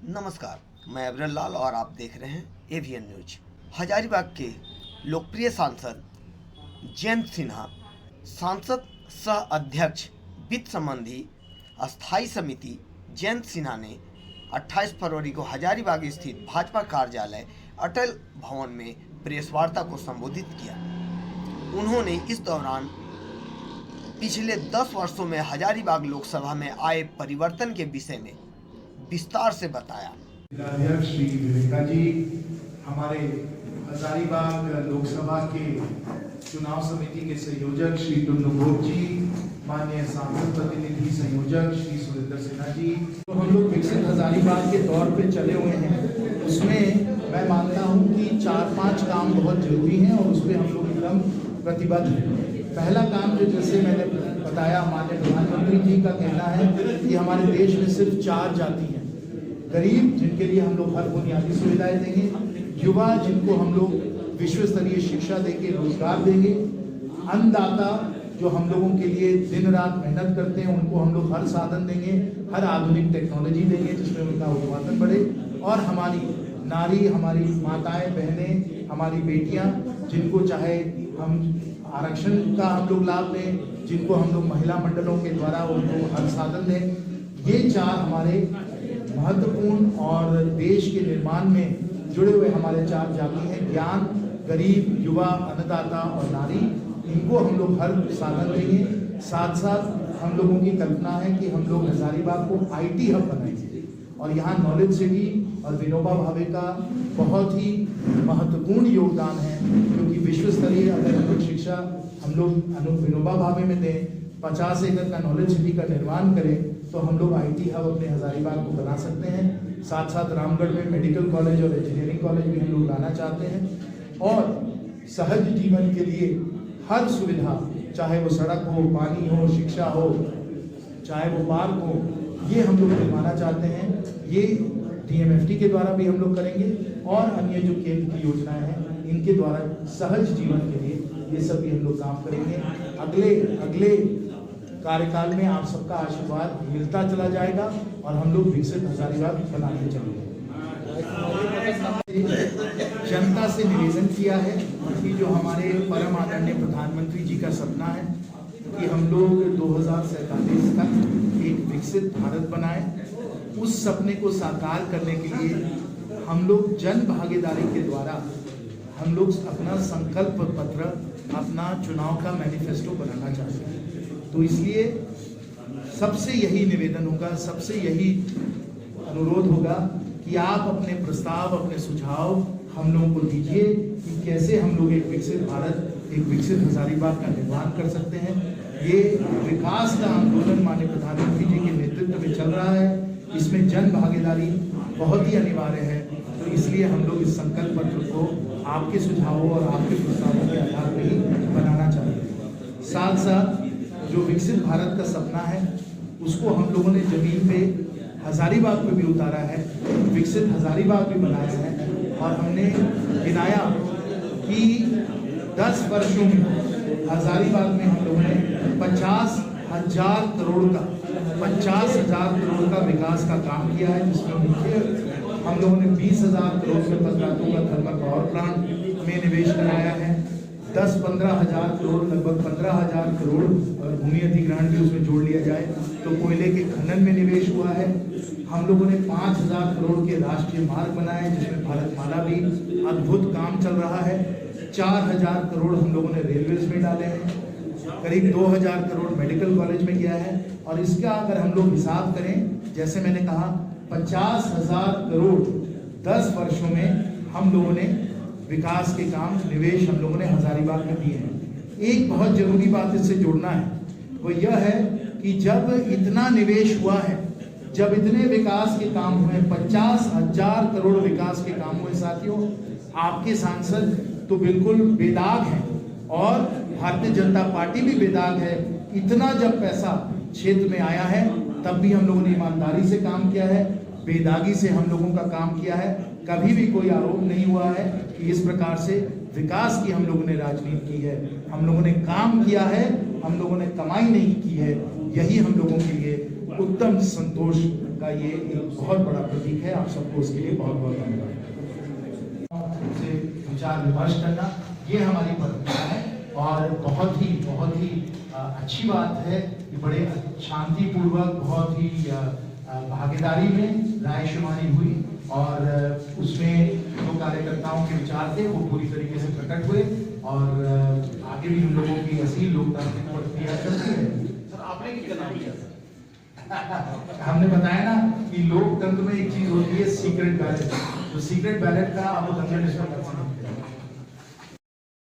नमस्कार, मैं अब्दुल लाल और आप देख रहे हैं एवीएन न्यूज। हजारीबाग के लोकप्रिय सांसद जयंत सिन्हा, सांसद सह अध्यक्ष वित्त संबंधी अस्थायी समिति जयंत सिन्हा ने 28 फरवरी को हजारीबाग स्थित भाजपा कार्यालय अटल भवन में प्रेस वार्ता को संबोधित किया। उन्होंने इस दौरान पिछले 10 वर्षों में हजारीबाग लोकसभा में आए परिवर्तन के विषय में विस्तार से बताया। अध्यक्ष श्री विवेका जी, हमारे हजारीबाग लोकसभा के चुनाव समिति के संयोजक श्री टुन्नू घोष जी, माननीय सांसद प्रतिनिधि संयोजक श्री सुरेंद्र सिन्हा जी, तो हम लोग विकसित हजारीबाग के दौर पे चले हुए हैं। उसमें मैं मानता हूं कि 4-5 काम बहुत जरूरी हैं और उस पर हम लोग एकदम प्रतिबद्ध हैं। पहला काम जो जैसे मैंने बताया, माननीय प्रधानमंत्री जी का कहना है कि हमारे देश में सिर्फ 4 जाति हैं। गरीब, जिनके लिए हम लोग हर बुनियादी सुविधाएं देंगे, युवा जिनको हम लोग विश्व स्तरीय शिक्षा देके रोजगार देंगे, अन्नदाता जो हम लोगों के लिए दिन रात मेहनत करते हैं उनको हम लोग हर साधन देंगे, हर आधुनिक टेक्नोलॉजी देंगे जिसमें उनका उत्पादन बढ़े, और हमारी नारी, हमारी माताएं बहनें, हमारी बेटियां जिनको चाहे हम आरक्षण का हम लोग लाभ दें, जिनको हम लोग महिला मंडलों के द्वारा उनको हर साधन दें। ये 4 हमारे महत्वपूर्ण और देश के निर्माण में जुड़े हुए हमारे 4 जाति हैं। ज्ञान, गरीब, युवा, अन्नदाता और नारी, इनको हम लोग हर साधन देंगे। साथ साथ हम लोगों की कल्पना है कि हम लोग हजारीबाग को आईटी हब बनाएंगे और यहाँ नॉलेज सिटी और विनोबा भावे का बहुत ही महत्वपूर्ण योगदान है, क्योंकि विश्व स्तरीय अगर हम लोग शिक्षा हम लोग विनोबा भावे में दें, 50 एकड़ का नॉलेज सिटी का निर्माण करें, तो हम लोग आईटी हब अपने हजारीबाग को बना सकते हैं। साथ साथ रामगढ़ में मेडिकल कॉलेज और इंजीनियरिंग कॉलेज भी हम लोग लाना चाहते हैं, और सहज जीवन के लिए हर सुविधा, चाहे वो सड़क हो, पानी हो, शिक्षा हो, चाहे वो पार्क हो, ये हम लोग निर्माना चाहते हैं। ये डीएमएफटी के द्वारा भी हम लोग करेंगे और अन्य जो केंद्र की योजनाएं हैं इनके द्वारा सहज जीवन के लिए ये सब भी हम लोग काम करेंगे। अगले कार्यकाल में आप सबका आशीर्वाद मिलता चला जाएगा और हम लोग विकसित हजारीबाग बनाते चलेंगे। जनता से निवेदन किया है कि जो हमारे परम आदरणीय प्रधानमंत्री जी का सपना है कि हम लोग 2047 तक एक विकसित भारत बनाएं, उस सपने को साकार करने के लिए हम लोग जन भागीदारी के द्वारा हम लोग अपना संकल्प पत्र, अपना चुनाव का मैनिफेस्टो बनाना चाहते हैं। तो इसलिए सबसे यही निवेदन होगा, सबसे यही अनुरोध होगा कि आप अपने प्रस्ताव, अपने सुझाव हम लोगों को दीजिए कि कैसे हम लोग एक विकसित भारत, एक विकसित हजारीबाग का निर्माण कर सकते हैं। ये विकास का आंदोलन माननीय प्रधानमंत्री जी के नेतृत्व में चल रहा है, इसमें जन भागीदारी बहुत ही अनिवार्य है। तो इसलिए हम लोग इस संकल्प पत्र को आपके सुझावों और आपके प्रस्तावों के आधार पर ही बनाना चाहते हैं। साथ साथ जो विकसित भारत का सपना है उसको हम लोगों ने जमीन पे हजारीबाग पे भी उतारा है, विकसित हजारीबाग भी बनाया है, और हमने गिनाया कि 10 वर्षों में हजारीबाग में हम लोगों ने 50,000 करोड़ का विकास का काम किया है, जिसमें मुख्य हम लोगों ने 20,000 करोड़ के पत्रातों का थर्मल पावर प्लांट में निवेश कराया है। 10-15 हज़ार करोड़, लगभग 15,000 करोड़ और भूमि अधिग्रहण भी उसमें जोड़ लिया जाए तो कोयले के खनन में निवेश हुआ है। हम लोगों ने 5,000 करोड़ के राष्ट्रीय मार्ग बनाए, जिसमें भारतमाला भी अद्भुत काम चल रहा है। 4,000 करोड़ हम लोगों ने रेलवेज में डाले हैं, करीब 2,000 करोड़ मेडिकल कॉलेज में गया है। और इसका अगर हम लोग हिसाब करें, जैसे मैंने कहा 50,000 करोड़ 10 वर्षों में हम लोगों ने विकास के काम, निवेश हम लोगों ने हजारीबाग में दिए हैं। एक बहुत जरूरी बात इससे जोड़ना है, वो यह है कि जब इतना निवेश हुआ है, जब इतने विकास के काम हुए, 50,000 करोड़ विकास के काम हुए, साथियों आपके सांसद तो बिल्कुल बेदाग हैं और भारतीय जनता पार्टी भी बेदाग है। इतना जब पैसा क्षेत्र में आया है तब भी हम लोगों ने ईमानदारी से काम किया है, बेदागी से हम लोगों का काम किया है। कभी भी कोई आरोप नहीं हुआ है कि इस प्रकार से विकास की हम लोगों ने राजनीति की है। हम लोगों ने काम किया है, हम लोगों ने कमाई नहीं की है। यही हम लोगों के लिए उत्तम संतोष का ये एक बहुत बड़ा प्रतीक है। आप सबको उसके लिए बहुत बहुत धन्यवाद। से विचार विमर्श करना ये हमारी परंपरा है और बहुत ही अच्छी बात है कि बड़े शांतिपूर्वक बहुत ही भागीदारी में राय शुमारी हुई और उसमें जो कार्यकर्ताओं के विचार थे वो पूरी तरीके से प्रकट हुए और आगे भी हम लोगों की ऐसी लोकतांत्रिक प्रक्रिया चलती है। सर आपने क्या नाम लिया सर? हमने बताया ना कि लोकतंत्र में एक चीज होती है सीक्रेट बैलेट। तो सीक्रेट बैलेट का आप लोग